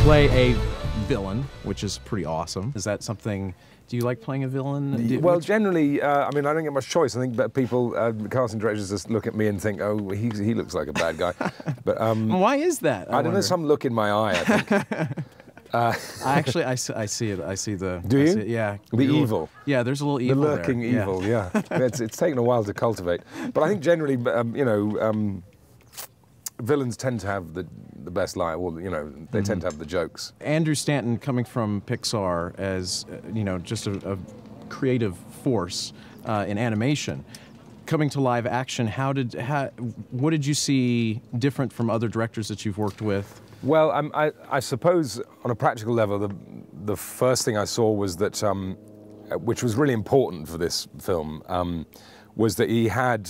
play a villain, which is pretty awesome. Is that something? Do you like playing a villain? Well, generally, I mean, I don't get much choice. I think that people, casting directors, just look at me and think, "Oh, he looks like a bad guy." But why is that? I don't know. Some look in my eye, I think. I see it. I see the. Do you? Yeah. The evil. Yeah, there's a little evil there. The lurking evil. Yeah. It's taken a while to cultivate, but I think generally, you know, villains tend to have the best line. Well, you know, they tend to have the jokes. Andrew Stanton, coming from Pixar as you know, just a creative force in animation, coming to live action, what did you see different from other directors that you've worked with? Well, I suppose on a practical level, the first thing I saw was that, which was really important for this film, was that he had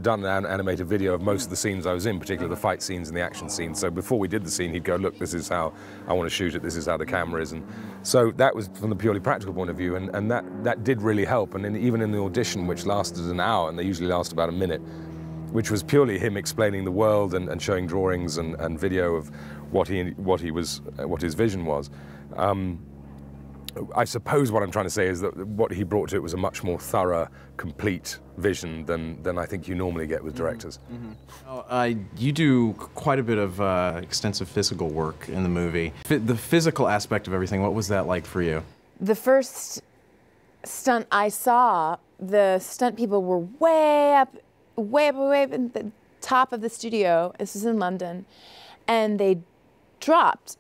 done an animated video of most of the scenes I was in, particularly the fight scenes and the action scenes. So before we did the scene, he'd go, "Look, this is how I want to shoot it. This is how the camera is." And so that was from the purely practical point of view, and that did really help. And even in the audition, which lasted an hour, and they usually last about a minute, which was purely him explaining the world and showing drawings and video of what his vision was. I suppose what I'm trying to say is that what he brought to it was a much more thorough, complete vision than I think you normally get with directors. You do quite a bit of extensive physical work in the movie. The physical aspect of everything, what was that like for you? The first stunt I saw, the stunt people were way up in the top of the studio. This was in London, and they dropped,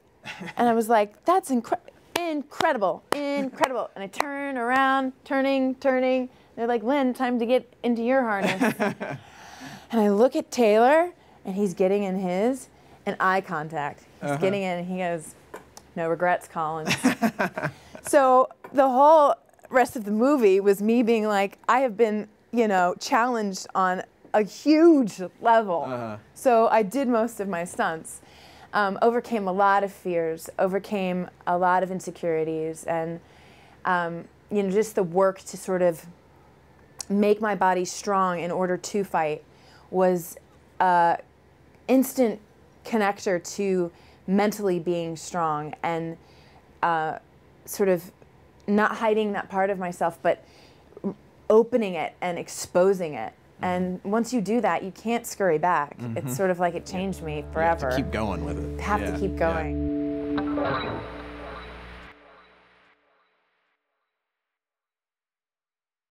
and I was like, "That's incredible, incredible!" And I turn around, turning. They're like, "Lynn, time to get into your harness." And I look at Taylor, and he's getting in his, and eye contact. He's getting in, and he goes, "No regrets, Collins." So the whole rest of the movie was me being like, I have been, you know, challenged on a huge level. So I did most of my stunts, overcame a lot of fears, overcame a lot of insecurities, and you know, just the work to sort of make my body strong in order to fight was an instant connector to mentally being strong and sort of not hiding that part of myself, but opening it and exposing it. And once you do that, you can't scurry back. It's sort of like it changed me forever. You have to keep going with it. Have to keep going. Yeah.